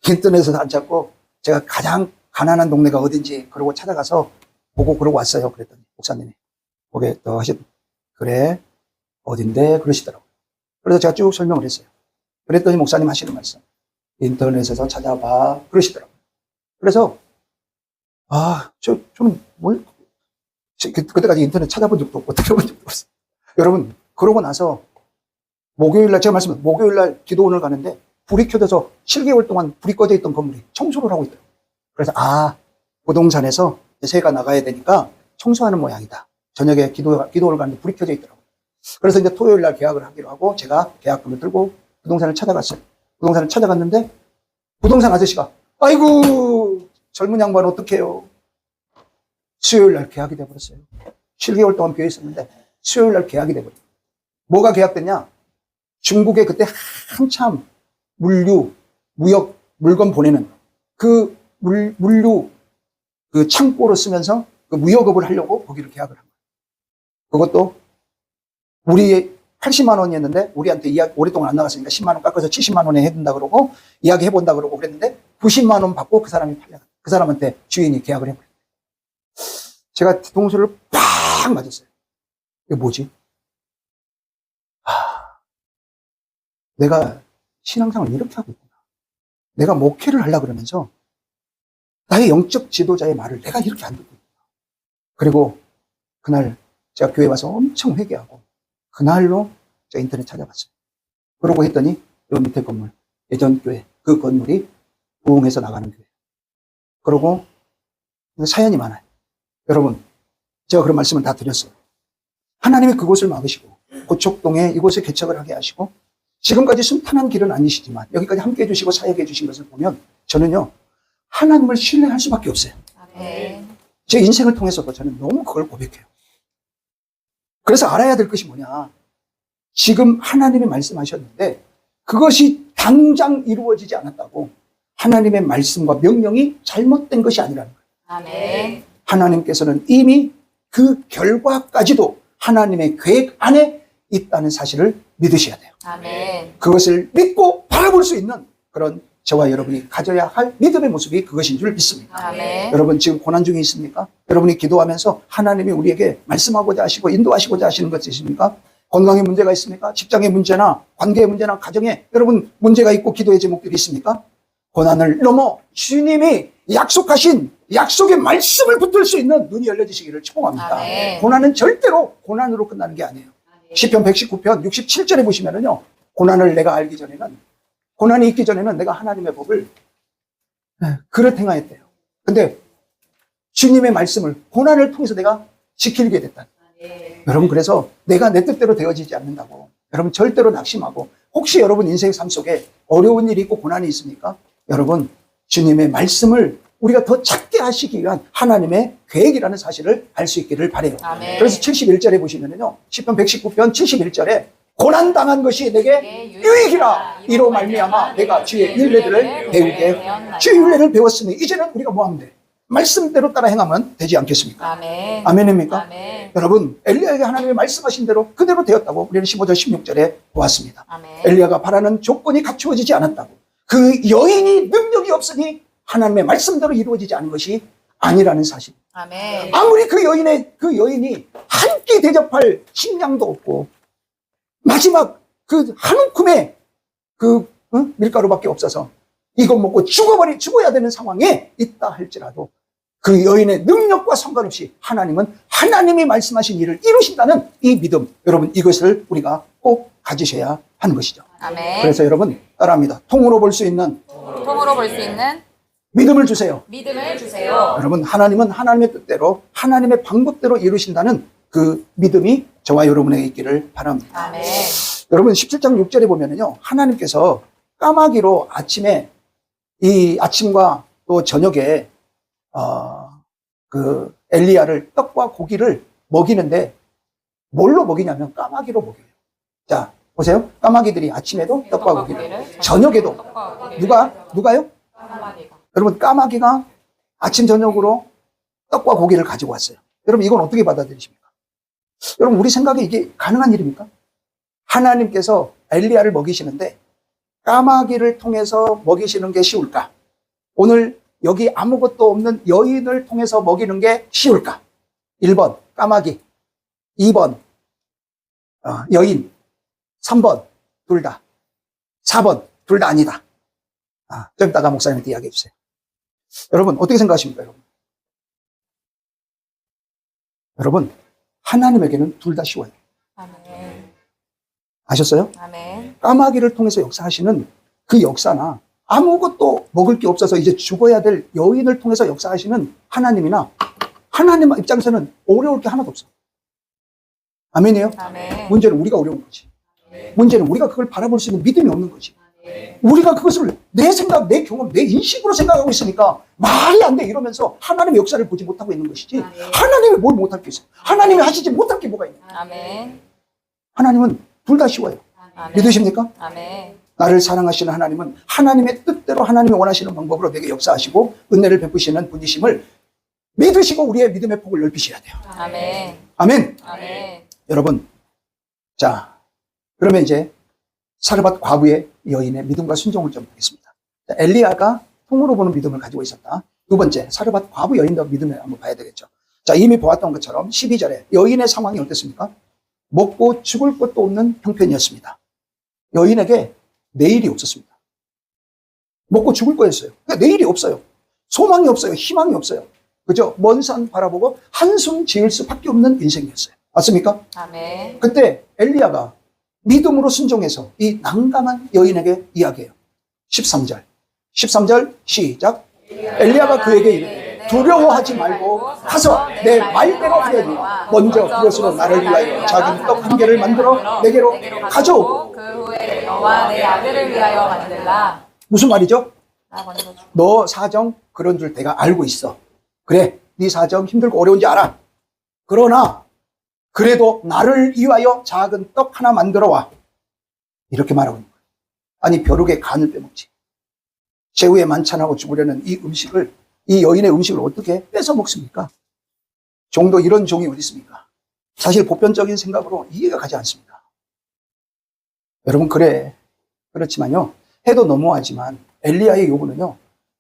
인터넷에서 안 찾고 제가 가장 가난한 동네가 어딘지 그러고 찾아가서 보고 그러고 왔어요. 그랬더니 목사님이 거기에 또 그래 어딘데 그러시더라고요. 그래서 제가 쭉 설명을 했어요. 그랬더니 목사님 하시는 말씀 인터넷에서 찾아봐 그러시더라고요. 그래서 그때까지 인터넷 찾아본 적도 없고 어떻게 본 적도 없어요. 여러분 그러고 나서 목요일날 제가 말씀드린 목요일날 기도원을 가는데 불이 켜져서 7개월 동안 불이 꺼져 있던 건물이 청소를 하고 있더라고요. 그래서 부동산에서 새가 나가야 되니까 청소하는 모양이다. 저녁에 기도를 가는데 불이 켜져 있더라고요. 그래서 이제 토요일 날 계약을 하기로 하고 제가 계약금을 들고 부동산을 찾아갔어요. 부동산을 찾아갔는데 부동산 아저씨가 아이고 젊은 양반 어떡해요. 수요일 날 계약이 돼버렸어요. 7개월 동안 비어 있었는데 수요일 날 계약이 돼버렸어요. 뭐가 계약됐냐? 중국에 그때 한참 무역, 물건 보내는 그 물류 그 창고로 쓰면서 그 무역업을 하려고 거기를 계약을 한 거예요. 그것도 우리 80만 원이었는데 우리한테 오랫동안 안 나갔으니까 10만 원 깎아서 70만 원에 해준다 그러고 이야기 해본다 그러고 그랬는데 90만 원 받고 그 사람한테 주인이 계약을 해버렸어요. 제가 뒤통수를 팍 맞았어요. 이게 뭐지? 내가 신앙생활을 이렇게 하고 있구나. 내가 목회를 하려고 그러면서 나의 영적 지도자의 말을 내가 이렇게 안 듣고 있구나. 그리고 그날 제가 교회 와서 엄청 회개하고 그날로 제가 인터넷 찾아봤어요. 그러고 했더니 요 밑에 건물, 예전 교회, 그 건물이 부흥해서 나가는 교회. 그러고 사연이 많아요. 여러분, 제가 그런 말씀을 다 드렸어요. 하나님이 그곳을 막으시고 고척동에 이곳에 개척을 하게 하시고 지금까지 순탄한 길은 아니시지만 여기까지 함께 해주시고 사역해 주신 것을 보면 저는요 하나님을 신뢰할 수밖에 없어요. 네. 제 인생을 통해서도 저는 너무 그걸 고백해요. 그래서 알아야 될 것이 뭐냐. 지금 하나님이 말씀하셨는데 그것이 당장 이루어지지 않았다고 하나님의 말씀과 명령이 잘못된 것이 아니라는 거예요. 아멘. 하나님께서는 이미 그 결과까지도 하나님의 계획 안에 있다는 사실을 믿으셔야 돼요. 아멘. 그것을 믿고 바라볼 수 있는 그런 저와 여러분이 가져야 할 믿음의 모습이 그것인 줄 믿습니다. 아멘. 여러분 지금 고난 중에 있습니까? 여러분이 기도하면서 하나님이 우리에게 말씀하고자 하시고 인도하시고자 하시는 것이 있습니까? 건강에 문제가 있습니까? 직장의 문제나 관계의 문제나 가정에 여러분 문제가 있고 기도의 제목들이 있습니까? 고난을 넘어 주님이 약속하신 약속의 말씀을 붙들 수 있는 눈이 열려지시기를 축복합니다. 아멘. 고난은 절대로 고난으로 끝나는 게 아니에요. 시편 119편 67절에 보시면은요, 고난을 내가 알기 전에는, 고난이 있기 전에는 내가 하나님의 법을 그릇 행하였대요. 근데 주님의 말씀을 고난을 통해서 내가 지키게 됐다. 여러분, 그래서 내가 내 뜻대로 되어지지 않는다고 여러분 절대로 낙심하고, 혹시 여러분 인생의 삶 속에 어려운 일이 있고 고난이 있습니까? 여러분, 주님의 말씀을 우리가 더 찾게 하시기 위한 하나님의 계획이라는 사실을 알 수 있기를 바라요. 아멘. 그래서 71절에 보시면은요, 시편 119편 71절에 고난당한 것이 내게 유익이라 이로 말미암아 내가 주의 율례들을 배우게, 주의 율례를 배웠으니 이제는 우리가 뭐 하면 돼? 말씀대로 따라 행하면 되지 않겠습니까? 아멘. 아멘입니까? 아멘. 여러분, 엘리야에게 하나님이 말씀하신 대로 그대로 되었다고 우리는 15절 16절에 보았습니다. 아멘. 엘리야가 바라는 조건이 갖추어지지 않았다고, 그 여인이 능력이 없으니 하나님의 말씀대로 이루어지지 않은 것이 아니라는 사실. 아멘. 아무리 그 여인이 한 끼 대접할 식량도 없고 마지막 그 한 움큼의 밀가루밖에 없어서 이거 먹고 죽어야 되는 상황에 있다 할지라도 그 여인의 능력과 상관없이 하나님은 하나님이 말씀하신 일을 이루신다는 이 믿음, 여러분 이것을 우리가 꼭 가지셔야 하는 것이죠. 아멘. 그래서 여러분 따라합니다. 통으로 볼 수 있는 통으로 볼 수 있는 믿음을 주세요. 믿음을 주세요. 여러분, 하나님은 하나님의 뜻대로 하나님의 방법대로 이루신다는 그 믿음이 저와 여러분에게 있기를 바랍니다. 아멘. 여러분 17장 6절에 보면은요, 하나님께서 까마귀로 아침과 또 저녁에 그 엘리야를 떡과 고기를 먹이는데 뭘로 먹이냐면 까마귀로 먹여요. 자, 보세요. 까마귀들이 아침에도 떡과 고기를, 저녁에도 누가요? 까마귀가. 여러분, 까마귀가 아침 저녁으로 떡과 고기를 가지고 왔어요. 여러분, 이건 어떻게 받아들이십니까? 여러분, 우리 생각에 이게 가능한 일입니까? 하나님께서 엘리야를 먹이시는데 까마귀를 통해서 먹이시는 게 쉬울까? 오늘 여기 아무것도 없는 여인을 통해서 먹이는 게 쉬울까? 1번 까마귀, 2번 여인, 3번 둘 다, 4번 둘 다 아니다. 좀 이따가 목사님한테 이야기해 주세요. 여러분, 어떻게 생각하십니까, 여러분? 여러분, 하나님에게는 둘 다 쉬워요. 아멘. 아셨어요? 아멘. 까마귀를 통해서 역사하시는 그 역사나 아무것도 먹을 게 없어서 이제 죽어야 될 여인을 통해서 역사하시는 하나님이나 하나님 입장에서는 어려울 게 하나도 없어. 아멘이에요? 아멘. 문제는 우리가 어려운 거지. 문제는 우리가 그걸 바라볼 수 있는 믿음이 없는 거지. 우리가 그것을 내 생각, 내 경험, 내 인식으로 생각하고 있으니까 말이 안 돼 이러면서 하나님의 역사를 보지 못하고 있는 것이지, 하나님이 뭘 못할 게 있어? 하나님이 하시지 못할 게 뭐가 있냐? 아멘. 하나님은 둘 다 쉬워요. 아멘. 믿으십니까? 아멘. 나를 사랑하시는 하나님은 하나님의 뜻대로 하나님이 원하시는 방법으로 내게 역사하시고 은혜를 베푸시는 분이심을 믿으시고 우리의 믿음의 폭을 넓히셔야 돼요. 아멘. 아멘. 아멘. 여러분, 자, 그러면 이제 사르밧 과부의 여인의 믿음과 순종을 좀 보겠습니다. 자, 엘리야가 통으로 보는 믿음을 가지고 있었다. 두 번째, 사르밧 과부 여인도 믿음을 한번 봐야 되겠죠. 자, 이미 보았던 것처럼 12절에 여인의 상황이 어땠습니까? 먹고 죽을 것도 없는 형편이었습니다. 여인에게 내일이 없었습니다. 먹고 죽을 거였어요. 그러니까 내일이 없어요. 소망이 없어요. 희망이 없어요. 그죠? 먼 산 바라보고 한숨 지을 수밖에 없는 인생이었어요. 맞습니까? 아멘. 그때 엘리야가 믿음으로 순종해서 이 난감한 여인에게 이야기해요. 13절 시작. 엘리야가 그에게 이르되 두려워하지 말고 가서 내 말대로 하려니 먼저 그것으로 나를 위하여 작은 떡 한 개를 만들어 내게로 가져오고. 그 후에 너와 내 아들을 위하여 만들라. 무슨 말이죠? 나 먼저 주. 너 사정 그런 줄 내가 알고 있어. 그래, 네 사정 힘들고 어려운지 알아. 그러나 그래도 나를 위하여 작은 떡 하나 만들어 와. 이렇게 말하고 있는 거예요. 아니, 벼룩의 간을 빼먹지. 최후에 만찬하고 죽으려는 이 여인의 음식을 어떻게 뺏어 먹습니까? 종도 이런 종이 어디 있습니까? 사실 보편적인 생각으로 이해가 가지 않습니다. 여러분, 그렇지만요, 해도 너무하지만 엘리야의 요구는요,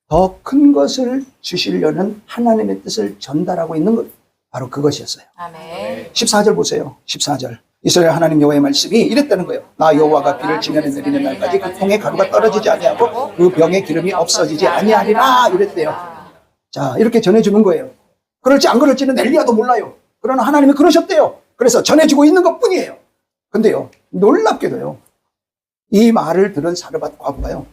더 큰 것을 주시려는 하나님의 뜻을 전달하고 있는 것, 바로 그것이었어요. 아멘. 14절 보세요. 14절. 이스라엘 하나님 여호와의 말씀이 이랬다는 거예요. 나 여호와가 비를 지면에 내리는 날까지 그 통에 가루가 떨어지지 아니하고 그 병에 기름이 없어지지 아니하리라 이랬대요. 자, 이렇게 전해주는 거예요. 그럴지 안 그럴지는 엘리야도 몰라요. 그러나 하나님이 그러셨대요. 그래서 전해주고 있는 것 뿐이에요. 근데요, 놀랍게도요, 이 말을 들은 사르밧 과부가요,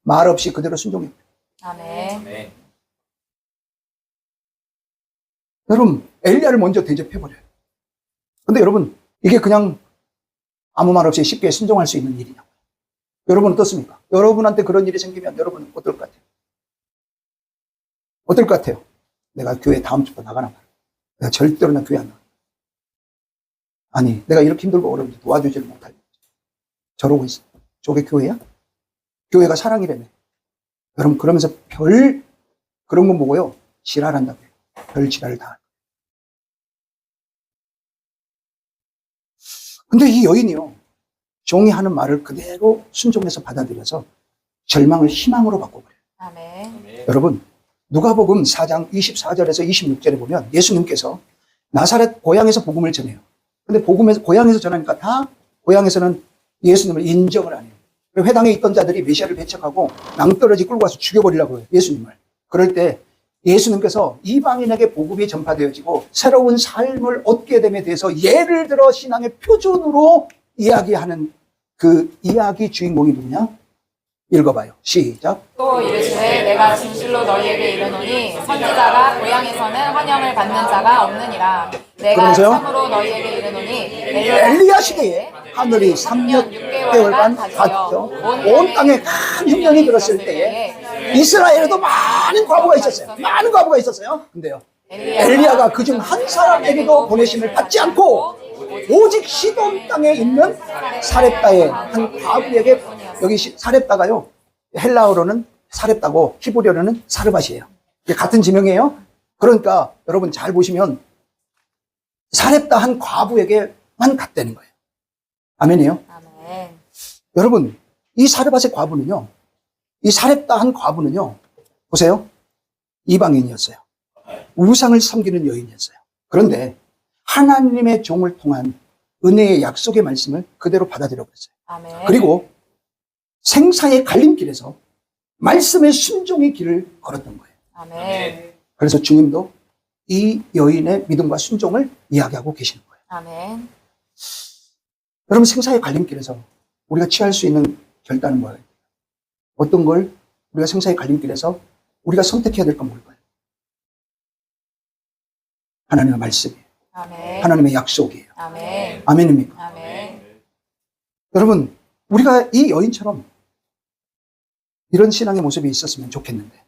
말 없이 그대로 순종했대요. 아멘. 여러분, 엘리야를 먼저 대접해버려요. 근데 여러분, 이게 그냥 아무 말 없이 쉽게 순종할 수 있는 일이냐고요. 여러분 어떻습니까? 여러분한테 그런 일이 생기면 여러분 어떨 것 같아요? 어떨 것 같아요? 내가 교회 다음 주부터 나가나 말이야. 내가 절대로 나 교회 안 나가. 아니, 내가 이렇게 힘들고 어려운데 도와주지를 못할 저러고 있어. 저게 교회야? 교회가 사랑이라며. 여러분, 그러면서 별 그런 거 보고요, 지랄한다고요. 별 지랄을 다. 근데 이 여인이요, 종이 하는 말을 그대로 순종해서 받아들여서 절망을 희망으로 바꿔버려요. 아멘. 여러분, 누가복음 4장 24절에서 26절에 보면 예수님께서 나사렛 고향에서 복음을 전해요. 근데 고향에서 전하니까 다 고향에서는 예수님을 인정을 안 해요. 회당에 있던 자들이 메시아를 배척하고 낭떠러지 끌고 와서 죽여버리려고 해요, 예수님을. 그럴 때 예수님께서 이방인에게 복음이 전파되어지고 새로운 삶을 얻게 됨에 대해서 예를 들어 신앙의 표준으로 이야기하는 그 이야기 주인공이 누구냐? 읽어봐요. 시작. 또 이르시되 내가 진실로 너희에게 이르노니 선지자가 고향에서는 환영을 받는 자가 없느니라. 내가 그러면서요? 참으로 너희에게 이르노니 엘리야 시대에 하늘이 3년 6개월간 닫혀 온 땅에 큰 흉년이 들었을 때에 이스라엘에도 많은 과부가 있었어요. 많은 과부가 있었어요. 근데요, 엘리야가 그중 한 사람에게도 보내심을 받지 않고 오직 시돈 땅에 있는 사렙다의 한 과부에게, 여기 사렙다가요, 헬라어로는 사렙다고 히브리어로는 사르밧이에요. 이게 같은 지명이에요. 그러니까 여러분 잘 보시면 사렙다 한 과부에게만 갔다는 거예요. 아멘이에요? 아멘. 여러분, 이 사르밧의 과부는요, 이 사렙다 한 과부는요, 보세요. 이방인이었어요. 우상을 섬기는 여인이었어요. 그런데 하나님의 종을 통한 은혜의 약속의 말씀을 그대로 받아들여 버렸어요. 아멘. 그리고 생사의 갈림길에서 말씀의 순종의 길을 걸었던 거예요. 아멘. 그래서 주님도 이 여인의 믿음과 순종을 이야기하고 계시는 거예요. 아멘. 여러분, 생사의 갈림길에서 우리가 취할 수 있는 결단은 뭐예요? 어떤 걸 우리가 생사의 갈림길에서 우리가 선택해야 될 건 뭘까요? 하나님의 말씀이에요. 아멘. 하나님의 약속이에요. 아멘. 아멘입니까? 아멘. 여러분, 우리가 이 여인처럼 이런 신앙의 모습이 있었으면 좋겠는데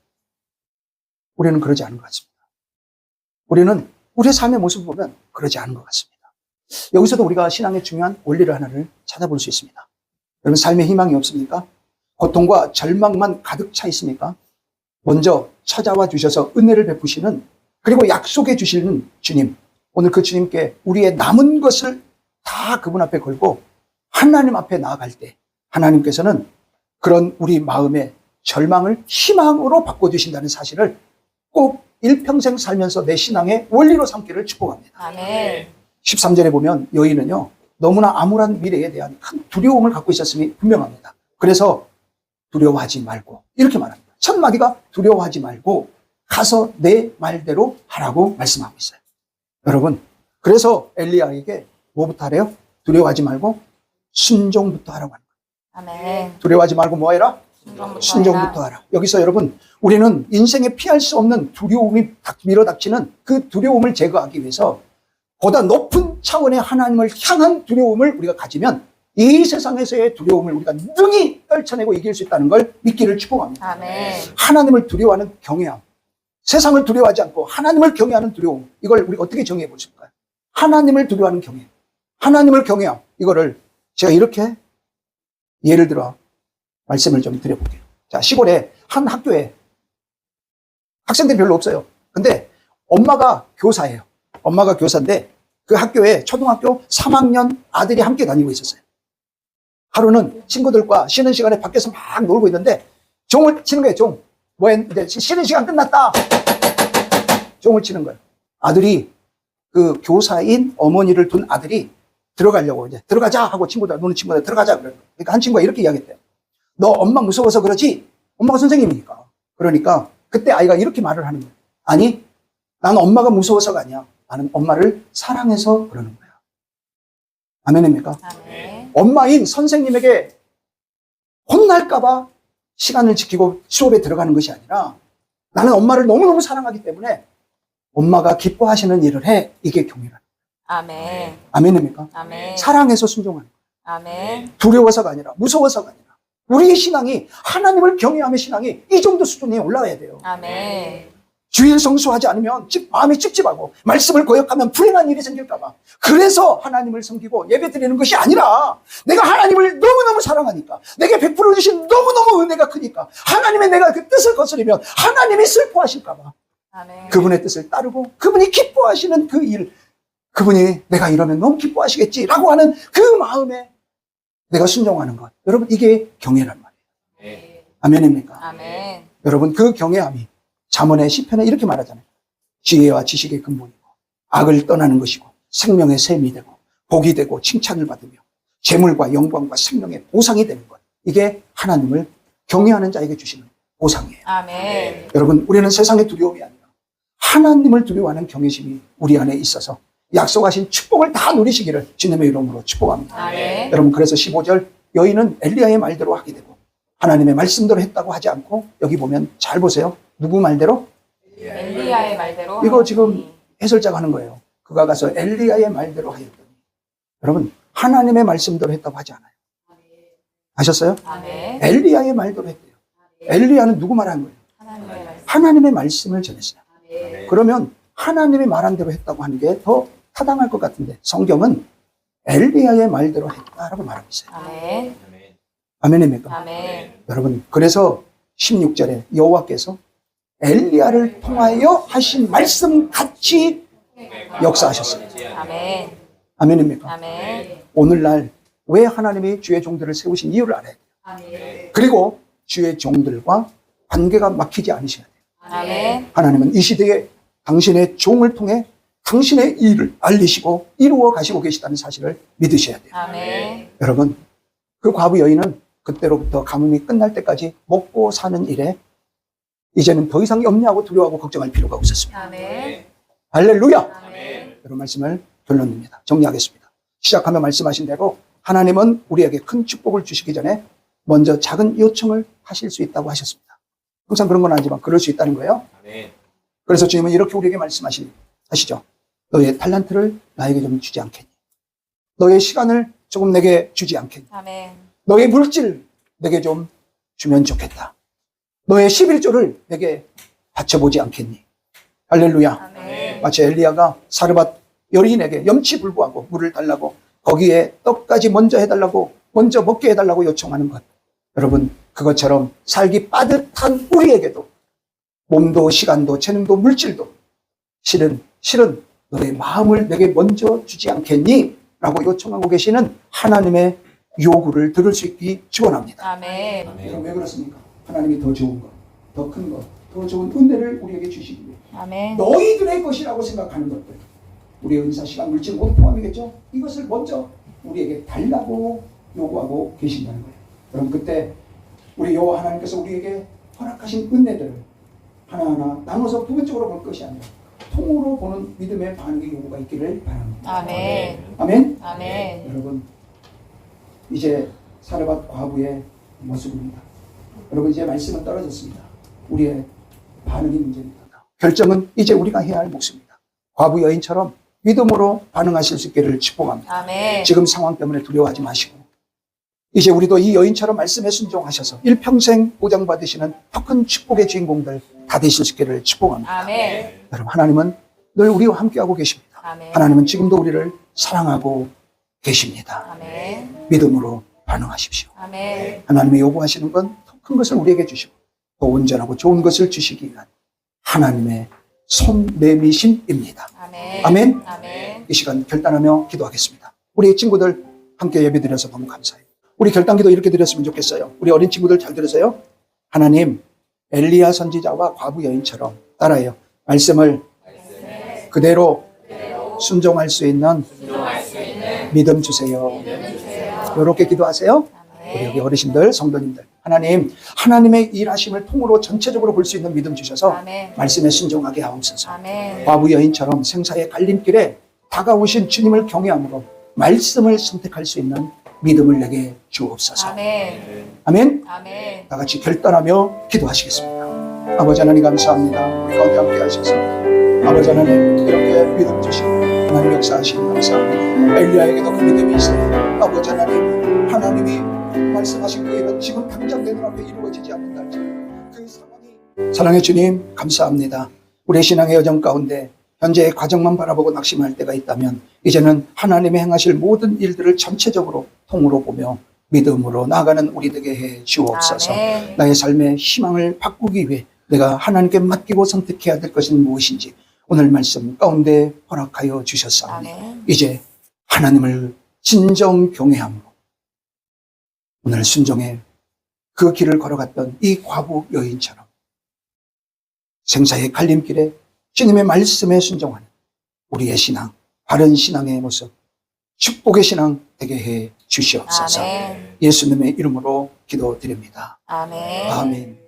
우리는 그러지 않은 것 같습니다. 우리는 우리의 삶의 모습을 보면 그러지 않은 것 같습니다. 여기서도 우리가 신앙의 중요한 원리를 하나를 찾아볼 수 있습니다. 여러분, 삶에 희망이 없습니까? 고통과 절망만 가득 차 있습니까? 먼저 찾아와 주셔서 은혜를 베푸시는, 그리고 약속해 주시는 주님, 오늘 그 주님께 우리의 남은 것을 다 그분 앞에 걸고 하나님 앞에 나아갈 때 하나님께서는 그런 우리 마음의 절망을 희망으로 바꿔주신다는 사실을 꼭 일평생 살면서 내 신앙의 원리로 삼기를 축복합니다. 아멘. 13절에 보면 여인은요, 너무나 암울한 미래에 대한 큰 두려움을 갖고 있었음이 분명합니다. 그래서 두려워하지 말고, 이렇게 말합니다. 첫 마디가 두려워하지 말고 가서 내 말대로 하라고 말씀하고 있어요. 여러분, 그래서 엘리야에게 뭐부터 하래요? 두려워하지 말고 순종부터 하라고 하는 거예요. 아멘. 두려워하지 말고 뭐 해라? 순종부터 해라. 하라. 여기서 여러분, 우리는 인생에 피할 수 없는 두려움이 밀어닥치는 그 두려움을 제거하기 위해서 보다 높은 차원의 하나님을 향한 두려움을 우리가 가지면 이 세상에서의 두려움을 우리가 능히 떨쳐내고 이길 수 있다는 걸 믿기를 축복합니다. 아멘. 하나님을 두려워하는 경외함, 세상을 두려워하지 않고 하나님을 경외하는 두려움, 이걸 우리가 어떻게 정의해 보실까요? 하나님을 두려워하는 경외, 하나님을 경외함, 이거를 제가 이렇게 예를 들어 말씀을 좀 드려볼게요. 자, 시골에 한 학교에 학생들이 별로 없어요. 근데 엄마가 교사예요. 엄마가 교사인데 그 학교에 초등학교 3학년 아들이 함께 다니고 있었어요. 하루는 친구들과 쉬는 시간에 밖에서 막 놀고 있는데 종을 치는 거예요. 종. 이제 쉬는 시간 끝났다. 종을 치는 거예요. 아들이 그 교사인 어머니를 둔 아들이 들어가려고 이제 들어가자 하고 친구들 노는 친구들 들어가자 그래요. 그러니까 한 친구가 이렇게 이야기했대요. 너 엄마 무서워서 그러지? 엄마가 선생님이니까. 그러니까 그때 아이가 이렇게 말을 하는 거예요. 아니, 난 엄마가 무서워서가 아니야. 나는 엄마를 사랑해서 그러는 거야. 아멘입니까? 아멘. 엄마인 선생님에게 혼날까봐 시간을 지키고 수업에 들어가는 것이 아니라 나는 엄마를 너무너무 사랑하기 때문에 엄마가 기뻐하시는 일을 해. 이게 경외라. 아멘. 아멘입니까? 아멘. 사랑해서 순종하는 거야. 아멘. 두려워서가 아니라 무서워서가 아니라 우리의 신앙이 하나님을 경외하며 신앙이 이 정도 수준에 올라가야 돼요. 아멘. 주일 성수하지 않으면 마음이 찝찝하고 말씀을 거역하면 불행한 일이 생길까봐. 그래서 하나님을 섬기고 예배 드리는 것이 아니라 내가 하나님을 너무너무 사랑하니까 내게 베풀어 주신 너무너무 은혜가 크니까 하나님의 내가 그 뜻을 거스르면 하나님이 슬퍼하실까봐 아멘. 그분의 뜻을 따르고 그분이 기뻐하시는 그 일, 그분이 내가 이러면 너무 기뻐하시겠지라고 하는 그 마음에 내가 순종하는 것. 여러분, 이게 경외란 말이에요. 아멘입니까? 아멘. 여러분, 그 경외함이 잠언의 시편에 이렇게 말하잖아요. 지혜와 지식의 근본이고 악을 떠나는 것이고 생명의 샘이 되고 복이 되고 칭찬을 받으며 재물과 영광과 생명의 보상이 되는 것. 이게 하나님을 경외하는 자에게 주시는 보상이에요. 아멘. 여러분, 우리는 세상의 두려움이 아니라 하나님을 두려워하는 경외심이 우리 안에 있어서 약속하신 축복을 다 누리시기를 주님의 이름으로 축복합니다. 아멘. 여러분, 그래서 15절 여인은 엘리야의 말대로 하게 되고 하나님의 말씀대로 했다고 하지 않고 여기 보면 잘 보세요. 누구 말대로? 엘리야의 말대로. 이거 지금 해설자가 하는 거예요. 그가 가서 엘리야의 말대로 하였더니. 여러분, 하나님의 말씀대로 했다고 하지 않아요. 아셨어요? 아멘. 엘리야의 말대로 했대요. 엘리야는 누구 말한 거예요? 하나님의 말씀. 하나님의 말씀을 전했어요. 아멘. 그러면 하나님이 말한 대로 했다고 하는 게 더 타당할 것 같은데 성경은 엘리야의 말대로 했다라고 말하고 있어요. 아멘. 아멘입니까? 아멘. 여러분, 그래서 16절에 여호와께서 엘리야를 통하여 하신 말씀 같이 역사하셨어요. 아멘. 아멘입니까? 아멘. 오늘날 왜 하나님이 주의 종들을 세우신 이유를 알아야 돼요. 아멘. 그리고 주의 종들과 관계가 막히지 않으셔야 돼요. 아멘. 하나님은 이 시대에 당신의 종을 통해 당신의 일을 알리시고 이루어 가시고 계시다는 사실을 믿으셔야 돼요. 아멘. 여러분, 그 과부 여인은 그때로부터 가뭄이 끝날 때까지 먹고 사는 일에 이제는 더 이상 염려하고 두려워하고 걱정할 필요가 없었습니다. 아멘. 할렐루야! 아멘. 이런 말씀을 결론입니다. 정리하겠습니다. 시작하며 말씀하신 대로 하나님은 우리에게 큰 축복을 주시기 전에 먼저 작은 요청을 하실 수 있다고 하셨습니다. 항상 그런 건 아니지만 그럴 수 있다는 거예요. 그래서 주님은 이렇게 우리에게 말씀하시죠. 너의 탈란트를 나에게 좀 주지 않겠니? 너의 시간을 조금 내게 주지 않겠니? 아멘. 너의 물질 내게 좀 주면 좋겠다. 너의 11조를 내게 바쳐보지 않겠니? 할렐루야. 아멘. 마치 엘리야가 사르밧 여인에게 염치불구하고 물을 달라고 거기에 떡까지 먼저 해달라고 먼저 먹게 해달라고 요청하는 것. 여러분, 그것처럼 살기 빠듯한 우리에게도 몸도 시간도 재능도 물질도 실은 너의 마음을 내게 먼저 주지 않겠니? 라고 요청하고 계시는 하나님의 요구를 들을 수 있기 축원합니다. 아멘. 여러분, 왜 그렇습니까? 하나님이 더 좋은 것, 더 큰 것, 더 좋은 은혜를 우리에게 주시기 위해 아멘. 너희들의 것이라고 생각하는 것들, 우리의 은사, 시간, 물질 모두 포함이겠죠? 이것을 먼저 우리에게 달라고 요구하고 계신다는 거예요. 여러분, 그때 우리 여호와 하나님께서 우리에게 허락하신 은혜들을 하나하나 나눠서 부분적으로 볼 것이 아니라 통으로 보는 믿음의 반응의 요구가 있기를 바랍니다. 아멘. 아멘? 아멘. 여러분, 이제 사르밧 과부의 모습입니다. 여러분, 이제 말씀은 떨어졌습니다. 우리의 반응이 문제입니다. 결정은 이제 우리가 해야 할 몫입니다. 과부 여인처럼 믿음으로 반응하실 수 있기를 축복합니다. 아멘. 지금 상황 때문에 두려워하지 마시고 이제 우리도 이 여인처럼 말씀에 순종하셔서 일평생 보장받으시는 더 큰 축복의 주인공들 다 되실 수 있기를 축복합니다. 아멘. 여러분, 하나님은 늘 우리와 함께하고 계십니다. 아멘. 하나님은 지금도 우리를 사랑하고 계십니다. 아멘. 믿음으로 반응하십시오. 아멘. 하나님이 요구하시는 건 더 큰 것을 우리에게 주시고 더 온전하고 좋은 것을 주시기 위한 하나님의 손내미심입니다. 아멘. 아멘. 아멘. 이 시간 결단하며 기도하겠습니다. 우리 친구들 함께 예배드려서 너무 감사해요. 우리 결단기도 이렇게 드렸으면 좋겠어요. 우리 어린 친구들 잘 들으세요. 하나님, 엘리야 선지자와 과부 여인처럼 따라해요. 말씀을 그대로 순종할 수 있는 믿음 주세요. 이렇게 기도하세요. 우리 여기 어르신들, 성도님들, 하나님의 일하심을 통으로 전체적으로 볼 수 있는 믿음 주셔서 아멘. 말씀에 순종하게 하옵소서. 아멘. 과부 여인처럼 생사의 갈림길에 다가오신 주님을 경외함으로 말씀을 선택할 수 있는 믿음을 내게 주옵소서. 아멘. 아멘. 아멘. 다 같이 결단하며 기도하시겠습니다. 아버지 하나님 감사합니다. 우리 가운데 함께 하셔서 아버지 하나님 이렇게 믿음 주시고 하나님 역사하시니 감사합니다. 엘리야에게도 그 믿음이 있어요. 아버지 하나님이 말씀하신 그 일은 지금 당장 내 눈앞에 이루어지지 않는다 할지라도 그 상황이 사랑의 주님 감사합니다. 우리의 신앙의 여정 가운데 현재의 과정만 바라보고 낙심할 때가 있다면 이제는 하나님의 행하실 모든 일들을 전체적으로 통으로 보며 믿음으로 나아가는 우리 되게 해 주옵소서. 아멘. 나의 삶의 희망을 바꾸기 위해 내가 하나님께 맡기고 선택해야 될 것은 무엇인지 오늘 말씀 가운데 허락하여 주셨사오니 아멘. 이제 하나님을 진정 경외함으로 오늘 순종의 그 길을 걸어갔던 이 과부 여인처럼 생사의 갈림길에 주님의 말씀에 순종하는 우리의 신앙, 바른 신앙의 모습, 축복의 신앙 되게 해 주시옵소서. 아멘. 예수님의 이름으로 기도드립니다. 아멘. 아멘.